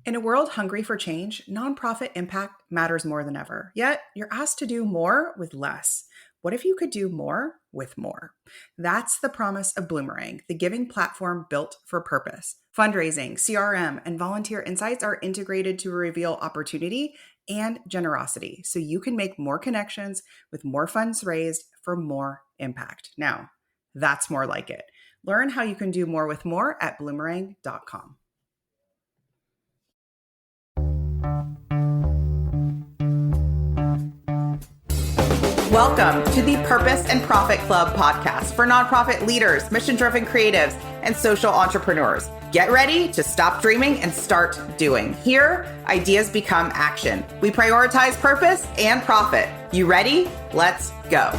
In a world hungry for change, nonprofit impact matters more than ever. Yet, you're asked to do more with less. What if you could do more with more? That's the promise of Bloomerang, the giving platform built for purpose. Fundraising, CRM, and volunteer insights are integrated to reveal opportunity and generosity so you can make more connections with more funds raised for more impact. Now, that's more like it. Learn how you can do more with more at bloomerang.com. Welcome to the Purpose and Profit Club podcast for nonprofit leaders, mission-driven creatives, and social entrepreneurs. Get ready to stop dreaming and start doing. Here, ideas become action. We prioritize purpose and profit. You ready? Let's go.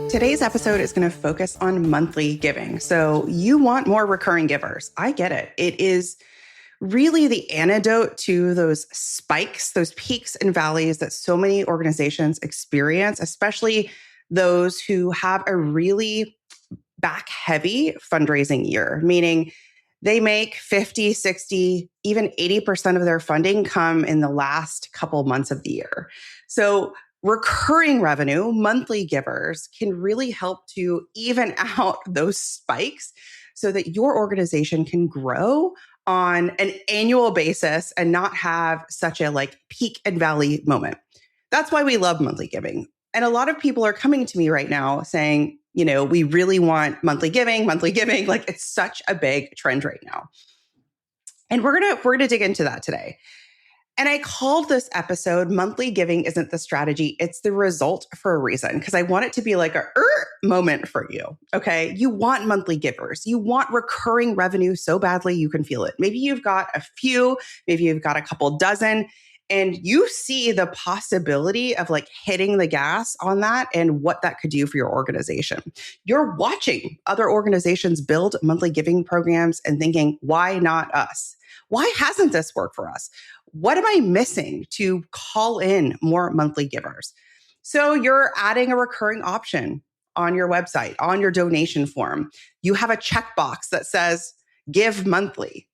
Today's episode is going to focus on monthly giving. So you want more recurring givers. I get it. It is really the antidote to those spikes, those peaks and valleys that so many organizations experience, especially those who have a really back-heavy fundraising year, meaning they make 50, 60, even 80% of their funding come in the last couple months of the year. So recurring revenue, monthly givers can really help to even out those spikes so that your organization can grow on an annual basis and not have such a peak and valley moment. That's why we love monthly giving. And a lot of people are coming to me right now saying, we really want monthly giving. Like it's such a big trend right now. And we're going to dig into that today. And I called this episode, Monthly Giving Isn't the Strategy, It's the Result for a Reason, because I want it to be like a moment for you, okay? You want monthly givers. You want recurring revenue so badly you can feel it. Maybe you've got a few, maybe you've got a couple dozen, and you see the possibility of hitting the gas on that and what that could do for your organization. You're watching other organizations build monthly giving programs and thinking, why not us? Why hasn't this worked for us? What am I missing to call in more monthly givers? So you're adding a recurring option on your website, on your donation form. You have a checkbox that says, give monthly.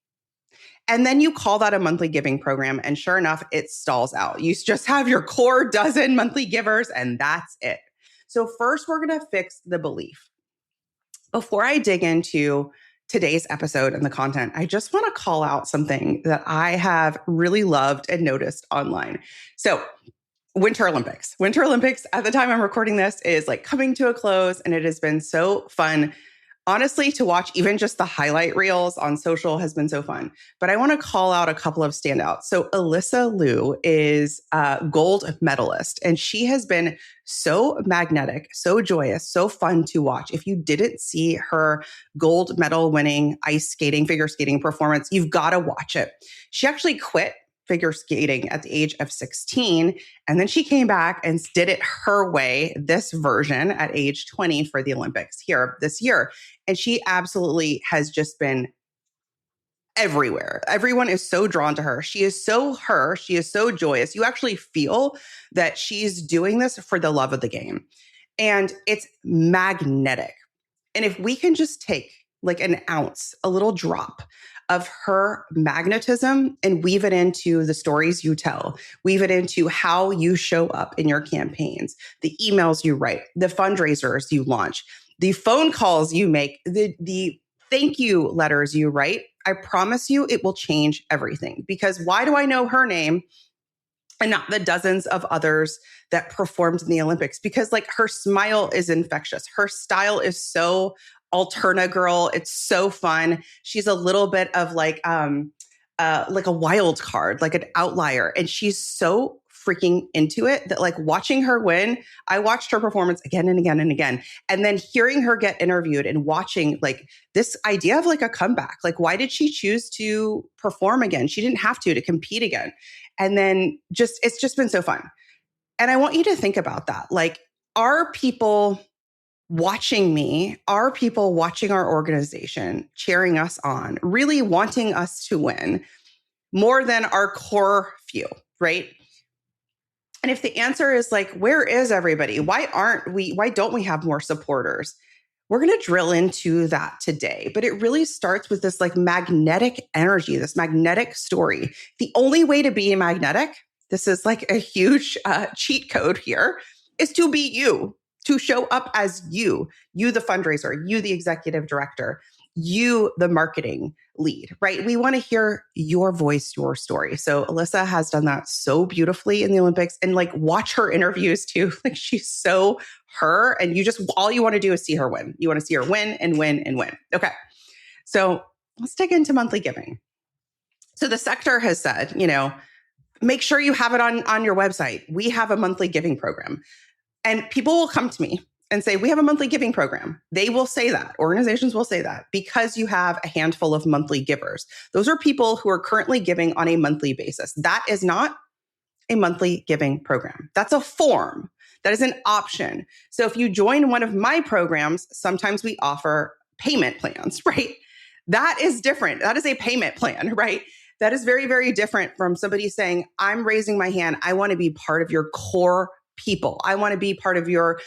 And then you call that a monthly giving program. And sure enough, it stalls out. You just have your core dozen monthly givers and that's it. So first, we're going to fix the belief. Before I dig into today's episode and the content, I just want to call out something that I have really loved and noticed online. So Winter Olympics at the time I'm recording this is coming to a close, and it has been so fun. Honestly, to watch even just the highlight reels on social has been so fun. But I want to call out a couple of standouts. So Alysa Liu is a gold medalist, and she has been so magnetic, so joyous, so fun to watch. If you didn't see her gold medal winning figure skating performance, you've got to watch it. She actually quit figure skating at the age of 16. And then she came back and did it her way, this version at age 20 for the Olympics here this year. And she absolutely has just been everywhere. Everyone is so drawn to her. She is so her. She is so joyous. You actually feel that she's doing this for the love of the game. And it's magnetic. And if we can just take an ounce, a little drop of her magnetism and weave it into the stories you tell, weave it into how you show up in your campaigns, the emails you write, the fundraisers you launch, the phone calls you make, the thank you letters you write, I promise you it will change everything. Because why do I know her name and not the dozens of others that performed in the Olympics? Because her smile is infectious. Her style is so Alterna girl. It's so fun. She's a little bit of a wild card, like an outlier. And she's so freaking into it that watching her win, I watched her performance again and again and again. And then hearing her get interviewed and watching this idea of a comeback, why did she choose to perform again? She didn't have to compete again. And then it's just been so fun. And I want you to think about that. Are people watching me? Are people watching our organization, cheering us on, really wanting us to win more than our core few, right? And if the answer is where is everybody? Why don't we have more supporters? We're going to drill into that today, but it really starts with this like magnetic energy, this magnetic story. The only way to be magnetic, this is like a huge cheat code here, is to be you, to show up as you, the fundraiser, you, the executive director, you, the marketing lead, right? We want to hear your voice, your story. So Alysa has done that so beautifully in the Olympics, and like watch her interviews too. Like she's so her, and all you want to do is see her win. You want to see her win and win and win. Okay. So let's dig into monthly giving. So the sector has said, make sure you have it on your website. We have a monthly giving program. And people will come to me and say, we have a monthly giving program. They will say that. Organizations will say that because you have a handful of monthly givers. Those are people who are currently giving on a monthly basis. That is not a monthly giving program. That's a form. That is an option. So if you join one of my programs, sometimes we offer payment plans, right? That is different. That is a payment plan, right? That is very, very different from somebody saying, I'm raising my hand. I want to be part of your core people. I want to be part of your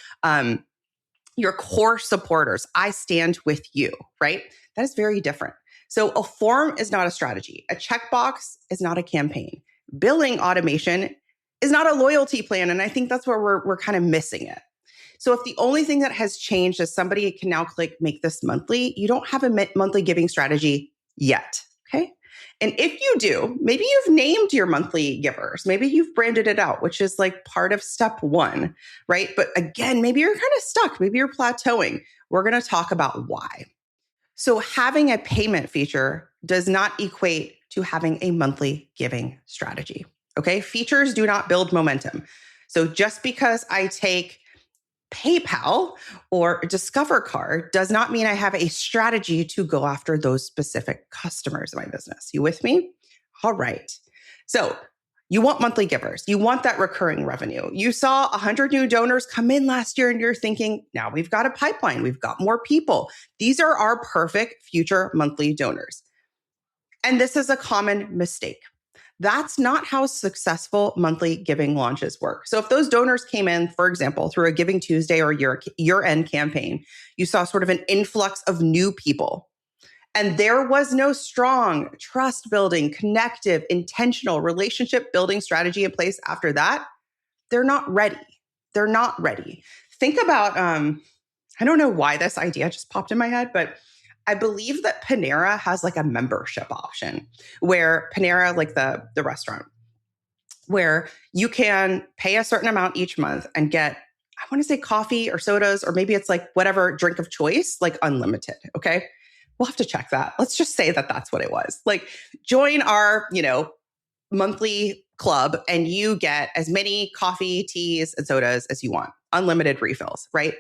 core supporters. I stand with you, right? That is very different. So a form is not a strategy. A checkbox is not a campaign. Billing automation is not a loyalty plan. And I think that's where we're kind of missing it. So if the only thing that has changed is somebody can now click make this monthly, you don't have a monthly giving strategy yet. Okay. And if you do, maybe you've named your monthly givers. Maybe you've branded it out, which is like part of step one, right? But again, maybe you're kind of stuck. Maybe you're plateauing. We're going to talk about why. So having a payment feature does not equate to having a monthly giving strategy. Okay. Features do not build momentum. So just because I take PayPal or Discover Card does not mean I have a strategy to go after those specific customers in my business. You with me? All right. So you want monthly givers. You want that recurring revenue. You saw 100 new donors come in last year and you're thinking, now we've got a pipeline. We've got more people. These are our perfect future monthly donors. And this is a common mistake. That's not how successful monthly giving launches work. So if those donors came in, for example, through a Giving Tuesday or year-end campaign, you saw sort of an influx of new people. And there was no strong trust building, connective, intentional relationship building strategy in place after that, they're not ready. They're not ready. Think about, I don't know why this idea just popped in my head, but I believe that Panera has like a membership option where Panera, like the restaurant, where you can pay a certain amount each month and get, I want to say coffee or sodas, or maybe it's like whatever drink of choice, like unlimited. Okay. We'll have to check that. Let's just say that that's what it was. Like join our, monthly club and you get as many coffee, teas, and sodas as you want, unlimited refills, right?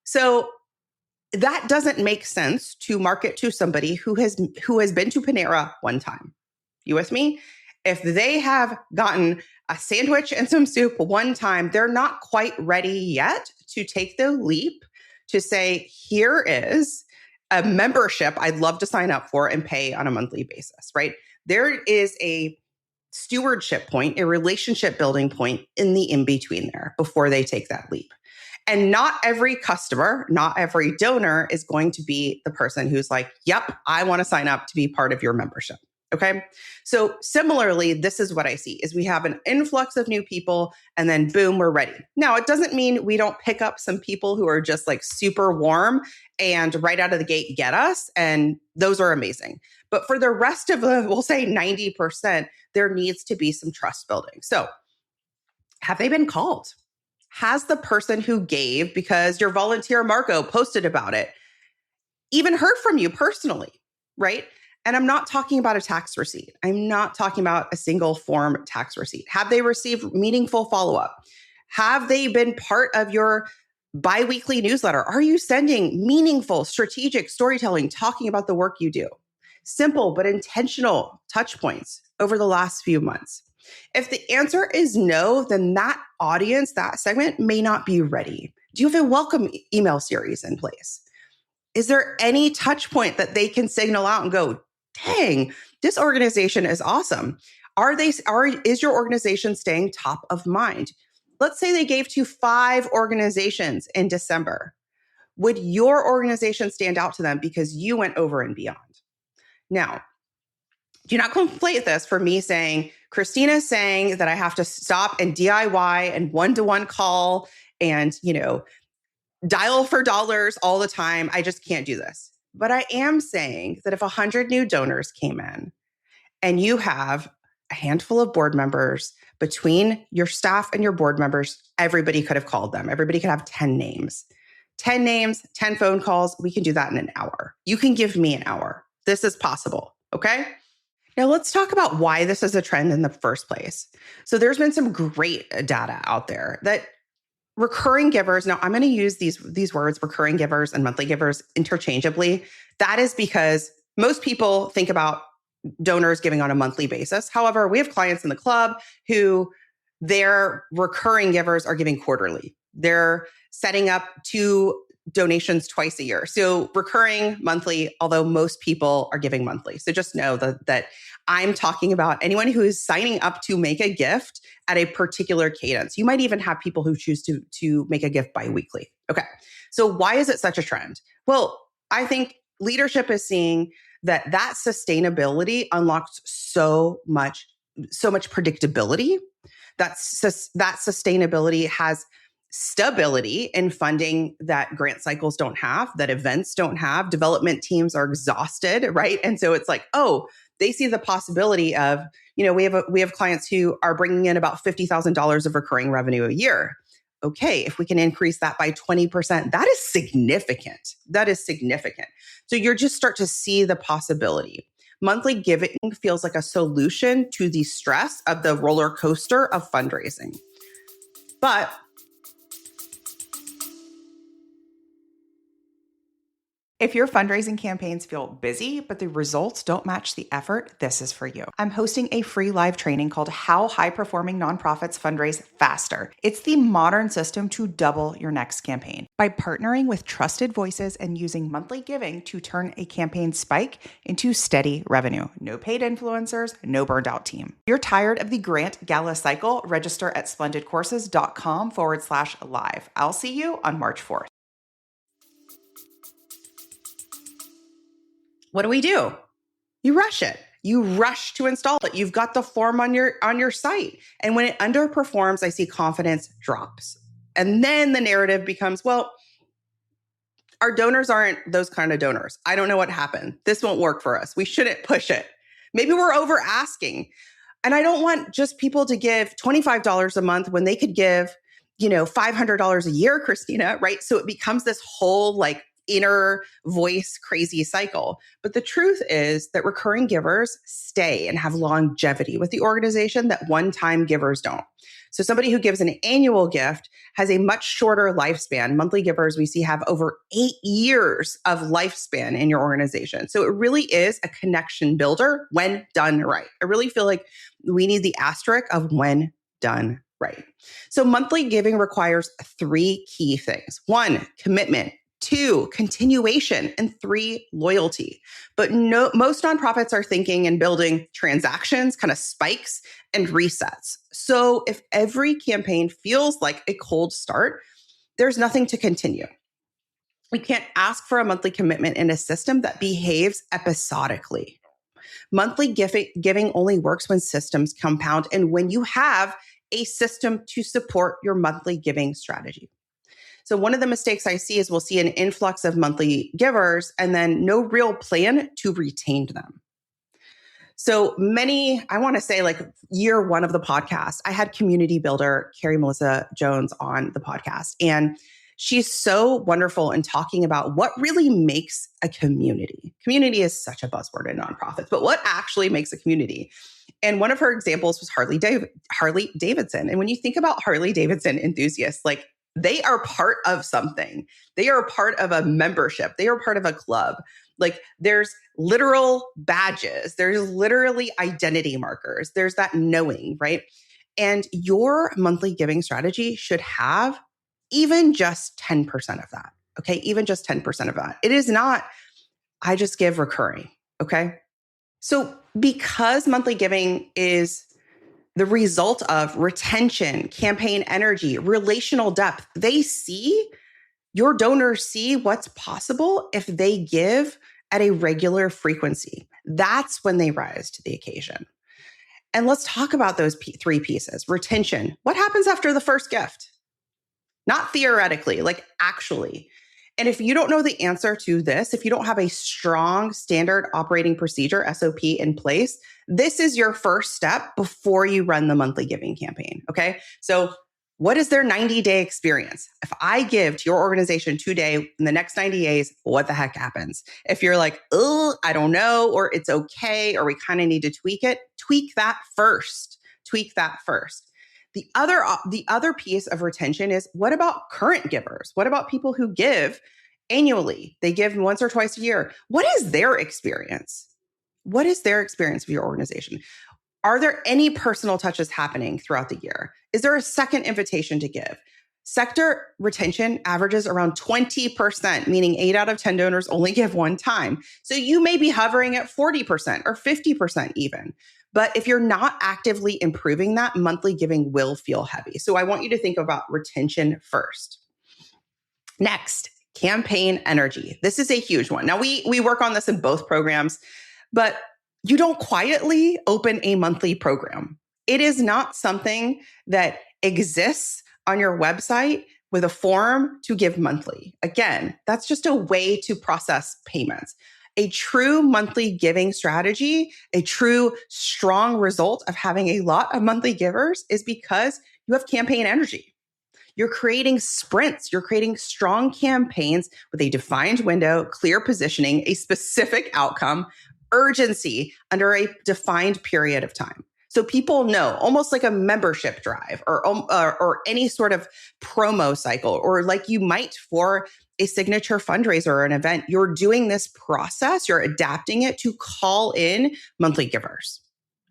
So that doesn't make sense to market to somebody who has been to Panera one time. You with me? If they have gotten a sandwich and some soup one time, they're not quite ready yet to take the leap to say, here is a membership I'd love to sign up for and pay on a monthly basis, right? There is a stewardship point, a relationship building point in the in-between there before they take that leap. And not every customer, not every donor is going to be the person who's like, yep, I want to sign up to be part of your membership. Okay. So similarly, this is what I see is we have an influx of new people and then boom, we're ready. Now, it doesn't mean we don't pick up some people who are just like super warm and right out of the gate get us. And those are amazing. But for the rest of the, we'll say 90%, there needs to be some trust building. So have they been called? Has the person who gave, because your volunteer Marco posted about it, even heard from you personally, right? And I'm not talking about a tax receipt. I'm not talking about a single form tax receipt. Have they received meaningful follow-up? Have they been part of your biweekly newsletter? Are you sending meaningful, strategic storytelling, talking about the work you do? Simple but intentional touch points over the last few months. If the answer is no, then that audience, that segment may not be ready. Do you have a welcome email series in place? Is there any touch point that they can signal out and go, dang, this organization is awesome? Is your organization staying top of mind? Let's say they gave to 5 organizations in December. would your organization stand out to them because you went over and beyond? Now, do not conflate this for me saying, Christina's saying that I have to stop and DIY and one-to-one call and, dial for dollars all the time. I just can't do this. But I am saying that if 100 new donors came in and you have a handful of board members, between your staff and your board members, everybody could have called them. Everybody could have 10 names. 10 names, 10 phone calls. We can do that in an hour. You can give me an hour. This is possible. Okay. Now let's talk about why this is a trend in the first place. So there's been some great data out there that recurring givers, now I'm going to use these words, recurring givers and monthly givers, interchangeably. That is because most people think about donors giving on a monthly basis. However, we have clients in the club who their recurring givers are giving quarterly. They're setting up 2 donations twice a year. So recurring monthly, although most people are giving monthly. So just know that I'm talking about anyone who is signing up to make a gift at a particular cadence. You might even have people who choose to make a gift biweekly. Okay. So why is it such a trend? Well, I think leadership is seeing that sustainability unlocks so much predictability. That sustainability has stability in funding that grant cycles don't have, that events don't have. Development teams are exhausted, right? And so it's like, oh, they see the possibility of, we have clients who are bringing in about $50,000 of recurring revenue a year. Okay, if we can increase that by 20%, that is significant. That is significant. So you're just start to see the possibility. Monthly giving feels like a solution to the stress of the roller coaster of fundraising. But if your fundraising campaigns feel busy, but the results don't match the effort, this is for you. I'm hosting a free live training called How High-Performing Nonprofits Fundraise Faster. It's the modern system to double your next campaign. By partnering with trusted voices and using monthly giving to turn a campaign spike into steady revenue. No paid influencers, no burned out team. If you're tired of the grant gala cycle, register at splendidcourses.com/live. I'll see you on March 4th. What do? You rush it. You rush to install it. You've got the form on your site. And when it underperforms, I see confidence drops. And then the narrative becomes, well, our donors aren't those kind of donors. I don't know what happened. This won't work for us. We shouldn't push it. Maybe we're over asking. And I don't want just people to give $25 a month when they could give, $500 a year, Christina, right? So it becomes this whole inner voice crazy cycle. But the truth is that recurring givers stay and have longevity with the organization that one-time givers don't. So somebody who gives an annual gift has a much shorter lifespan. Monthly givers we see have over 8 years of lifespan in your organization. So it really is a connection builder when done right. I really feel like we need the asterisk of when done right. So monthly giving requires 3 key things. 1, commitment. 2, continuation, and 3, loyalty. But most nonprofits are thinking and building transactions, kind of spikes and resets. So if every campaign feels like a cold start, there's nothing to continue. We can't ask for a monthly commitment in a system that behaves episodically. Monthly giving only works when systems compound and when you have a system to support your monthly giving strategy. So one of the mistakes I see is we'll see an influx of monthly givers and then no real plan to retain them. So I want to say year 1 of the podcast, I had community builder Carrie Melissa Jones on the podcast. And she's so wonderful in talking about what really makes a community. Community is such a buzzword in nonprofits, but what actually makes a community? And one of her examples was Harley Davidson. And when you think about Harley Davidson enthusiasts, they are part of something. They are part of a membership. They are part of a club. There's literal badges. There's literally identity markers. There's that knowing, right? And your monthly giving strategy should have even just 10% of that. Okay. Even just 10% of that. It is not, I just give recurring. Okay. So because monthly giving is the result of retention, campaign energy, relational depth, they see Your donors see what's possible if they give at a regular frequency. That's when they rise to the occasion. And let's talk about those three pieces. Retention. What happens after the first gift? Not theoretically, like actually. And if you don't know the answer to this, if you don't have a strong standard operating procedure, SOP in place, this is your first step before you run the monthly giving campaign. Okay. So what is their 90-day experience? If I give to your organization today, in the next 90 days, what the heck happens? If you're like, oh, I don't know, or it's okay, or we kind of need to tweak it, tweak that first. Tweak that first. The other piece of retention is, what about current givers? What about people who give annually? They give once or twice a year. What is their experience? What is their experience of your organization? Are there any personal touches happening throughout the year? Is there a second invitation to give? Sector retention averages around 20%, meaning 8 out of 10 donors only give one time. So you may be hovering at 40% or 50% even. But if you're not actively improving that, monthly giving will feel heavy. So I want you to think about retention first. Next, campaign energy. This is a huge one. Now, we work on this in both programs, but you don't quietly open a monthly program. It is not something that exists on your website with a form to give monthly. Again, that's just a way to process payments. A true monthly giving strategy, a true strong result of having a lot of monthly givers is because you have campaign energy. You're creating sprints. You're creating strong campaigns with a defined window, clear positioning, a specific outcome, urgency under a defined period of time. So people know, almost like a membership drive or any sort of promo cycle, or like you might for a signature fundraiser or an event, you're doing this process, you're adapting it to call in monthly givers.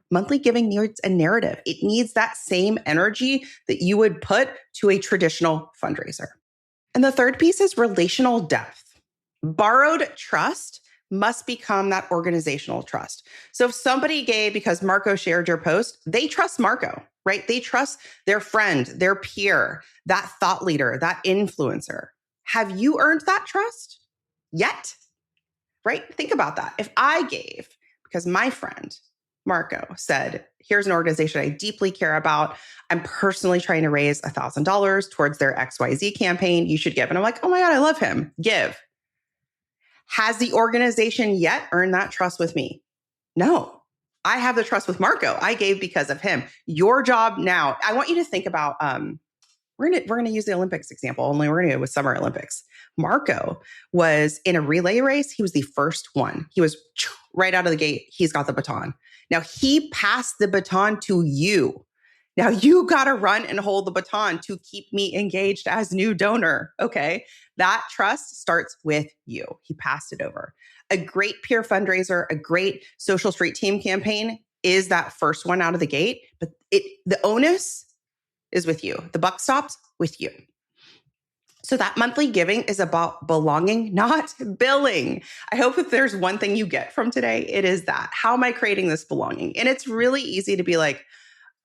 Monthly giving needs a narrative. It needs that same energy that you would put to a traditional fundraiser. And the third piece is relational depth. Borrowed trust must become that organizational trust. So if somebody gave because Marco shared your post, they trust Marco, right? They trust their friend, their peer, that thought leader, that influencer. Have you earned that trust yet? Right? Think about that. If I gave because my friend Marco said, here's an organization I deeply care about. I'm personally trying to raise $1,000 towards their XYZ campaign. You should give. And I'm like, oh my God, I love him. Give. Has the organization yet earned that trust with me? No. I have the trust with Marco. I gave because of him. Your job now, I want you to think about, we're going to use the Olympics example, only we're going to go with Summer Olympics. Marco was in a relay race. He was the first one. He was right out of the gate. He's got the baton. Now he passed the baton to you. Now you got to run and hold the baton to keep me engaged as new donor. Okay. That trust starts with you. He passed it over. A great peer fundraiser, a great social street team campaign is that first one out of the gate, but the onus is with you. The buck stops with you. So that monthly giving is about belonging, not billing. I hope if there's one thing you get from today, it is that. How am I creating this belonging? And it's really easy to be like,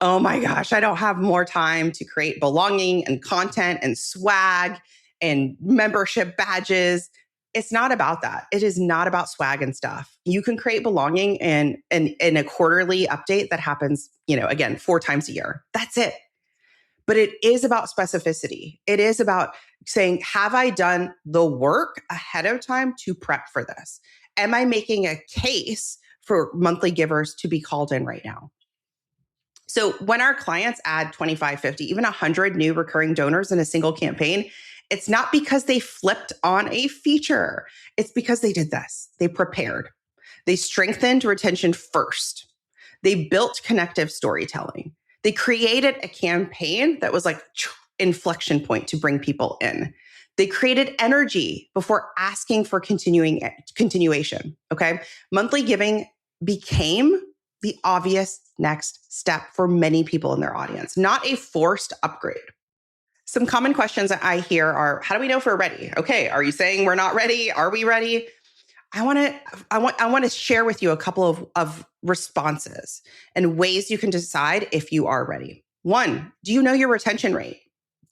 oh my gosh, I don't have more time to create belonging and content and swag and membership badges. It's not about that. It is not about swag and stuff. You can create belonging in a quarterly update that happens, again, 4 times a year. That's it. But it is about specificity. It is about saying, have I done the work ahead of time to prep for this? Am I making a case for monthly givers to be called in right now? So when our clients add 25, 50, even 100 new recurring donors in a single campaign, it's not because they flipped on a feature. It's because they did this. They prepared. They strengthened retention first. They built connective storytelling. They created a campaign that was like inflection point to bring people in. They created energy before asking for continuation. Okay. Monthly giving became the obvious next step for many people in their audience, not a forced upgrade. Some common questions that I hear are, how do we know if we're ready? Okay. Are you saying we're not ready? Are we ready? I want to share with you a couple of responses and ways you can decide if you are ready. 1, do you know your retention rate?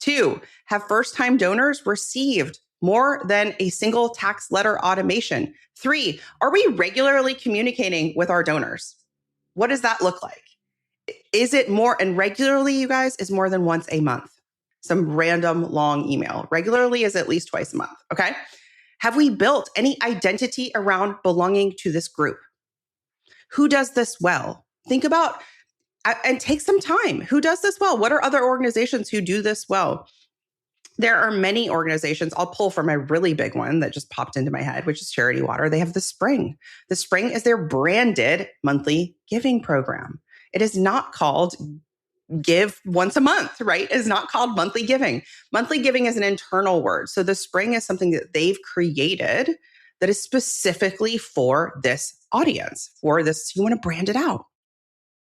2, have first-time donors received more than a single tax letter automation. 3, are we regularly communicating with our donors? What does that look like? Is it more, and regularly, you guys, is more than once a month. Some random long email. Regularly is at least twice a month, okay? Have we built any identity around belonging to this group? Who does this well? Think about and take some time. Who does this well? What are other organizations who do this well? There are many organizations. I'll pull from a really big one that just popped into my head, which is Charity Water. They have the Spring. The Spring is their branded monthly giving program. It is not called give once a month, right? It is not called monthly giving. Monthly giving is an internal word. So the Spring is something that they've created that is specifically for this audience, for this, you want to brand it out.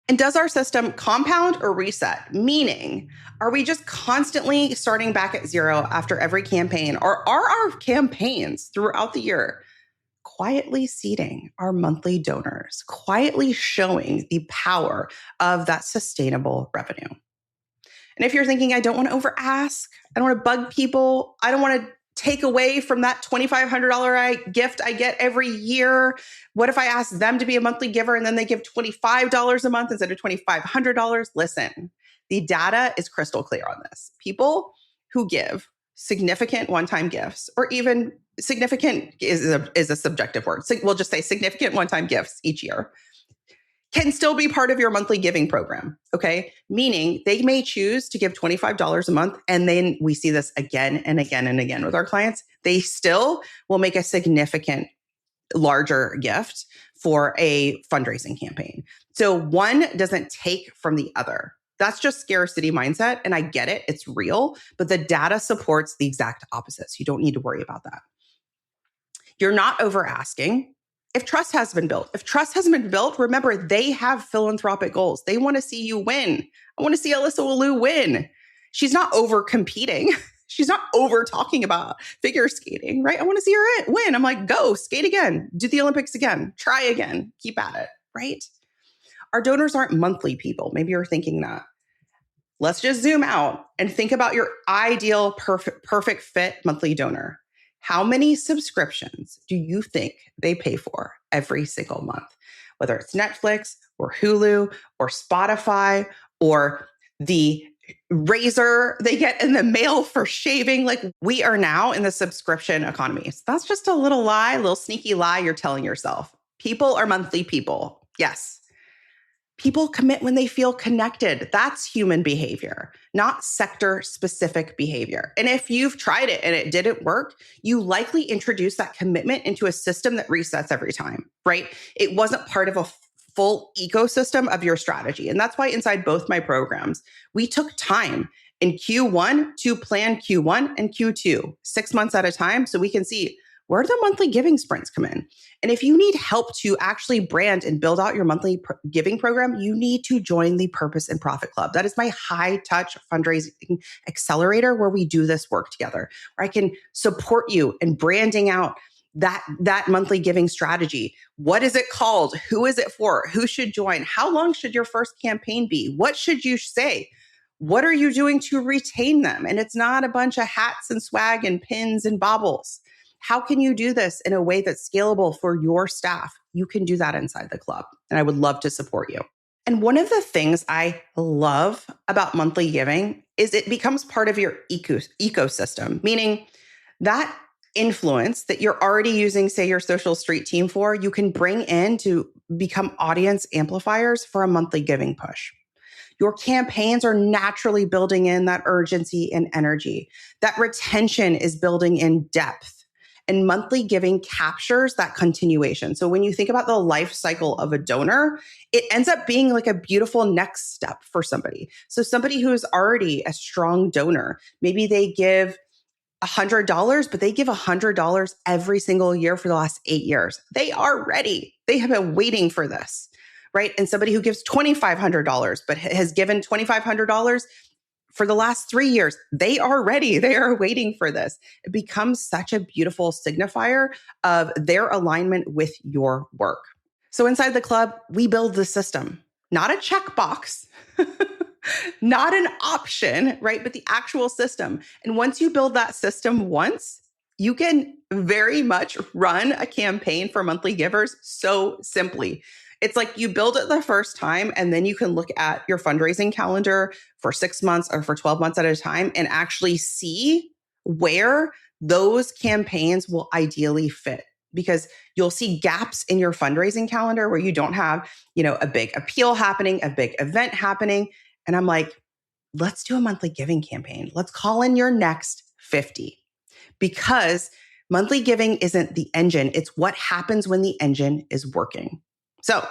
And does our system compound or reset? Meaning, are we just constantly starting back at zero after every campaign? Or are our campaigns throughout the year quietly seeding our monthly donors, quietly showing the power of that sustainable revenue? And if you're thinking, I don't want to over ask, I don't want to bug people, I don't want to take away from that $2,500 gift I get every year. What if I ask them to be a monthly giver and then they give $25 a month instead of $2,500? Listen, the data is crystal clear on this. People who give significant one-time gifts, or even significant is a subjective word. So we'll just say significant one-time gifts each year, can still be part of your monthly giving program, okay? Meaning they may choose to give $25 a month, and then we see this again and again and again with our clients. They still will make a significant larger gift for a fundraising campaign. So one doesn't take from the other. That's just scarcity mindset, and I get it, it's real, but the data supports the exact opposite. So you don't need to worry about that. You're not over asking. If trust has been built, remember, they have philanthropic goals. They want to see you win. I want to see Alysa Liu win. She's not over competing. She's not over talking about figure skating, right? I want to see her win. I'm like, go skate again, do the Olympics again, try again, keep at it, right? Our donors aren't monthly people. Maybe you're thinking that. Let's just zoom out and think about your ideal perfect fit monthly donor. How many subscriptions do you think they pay for every single month? Whether it's Netflix or Hulu or Spotify or the razor they get in the mail for shaving. Like, we are now in the subscription economy. So that's just a little lie, a little sneaky lie you're telling yourself. People are monthly people. Yes. People commit when they feel connected. That's human behavior, not sector-specific behavior. And if you've tried it and it didn't work, you likely introduced that commitment into a system that resets every time, right? It wasn't part of a full ecosystem of your strategy. And that's why inside both my programs, we took time in Q1 to plan Q1 and Q2, 6 months at a time, so we can see where do the monthly giving sprints come in. And if you need help to actually brand and build out your monthly giving program, you need to join the Purpose and Profit Club. That is my high touch fundraising accelerator where we do this work together, where I can support you in branding out that monthly giving strategy. What is it called? Who is it for? Who should join? How long should your first campaign be? What should you say? What are you doing to retain them? And it's not a bunch of hats and swag and pins and baubles. How can you do this in a way that's scalable for your staff? You can do that inside the club, and I would love to support you. And one of the things I love about monthly giving is it becomes part of your ecosystem, meaning that influence that you're already using, say, your social street team for, you can bring in to become audience amplifiers for a monthly giving push. Your campaigns are naturally building in that urgency and energy. That retention is building in depth. And monthly giving captures that continuation. So when you think about the life cycle of a donor, it ends up being like a beautiful next step for somebody. So somebody who's already a strong donor, maybe they give $100, but they give $100 every single year for the last 8 years. They are ready. They have been waiting for this, right? And somebody who gives $2,500, but has given $2,500 for the last 3 years, they are ready. They are waiting for this. It becomes such a beautiful signifier of their alignment with your work. So inside the club, we build the system, not a checkbox, not an option, right? But the actual system. And once you build that system once, You can very much run a campaign for monthly givers so simply. It's like you build it the first time, and then you can look at your fundraising calendar for 6 months or for 12 months at a time and actually see where those campaigns will ideally fit. Because you'll see gaps in your fundraising calendar where you don't have, a big appeal happening, a big event happening. And I'm like, let's do a monthly giving campaign. Let's call in your next 50. Because monthly giving isn't the engine. It's what happens when the engine is working. So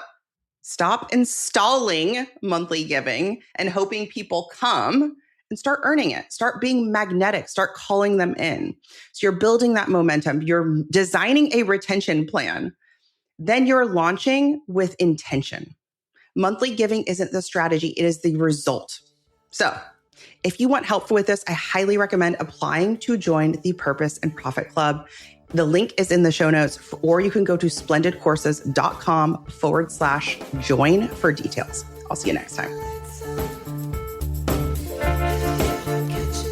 stop installing monthly giving and hoping people come, and start earning it. Start being magnetic. Start calling them in. So you're building that momentum. You're designing a retention plan. Then you're launching with intention. Monthly giving isn't the strategy. It is the result. So if you want help with this, I highly recommend applying to join the Purpose and Profit Club. The link is in the show notes, or you can go to splendidcourses.com/join for details. I'll see you next time.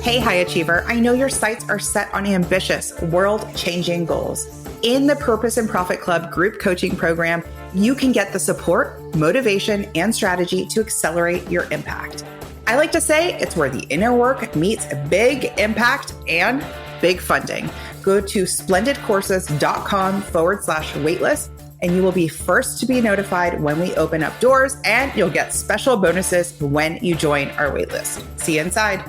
Hey, high achiever. I know your sights are set on ambitious, world-changing goals. In the Purpose and Profit Club group coaching program, you can get the support, motivation, and strategy to accelerate your impact. I like to say it's where the inner work meets big impact and big funding. Go to splendidcourses.com/waitlist, and you will be first to be notified when we open up doors, and you'll get special bonuses when you join our waitlist. See you inside.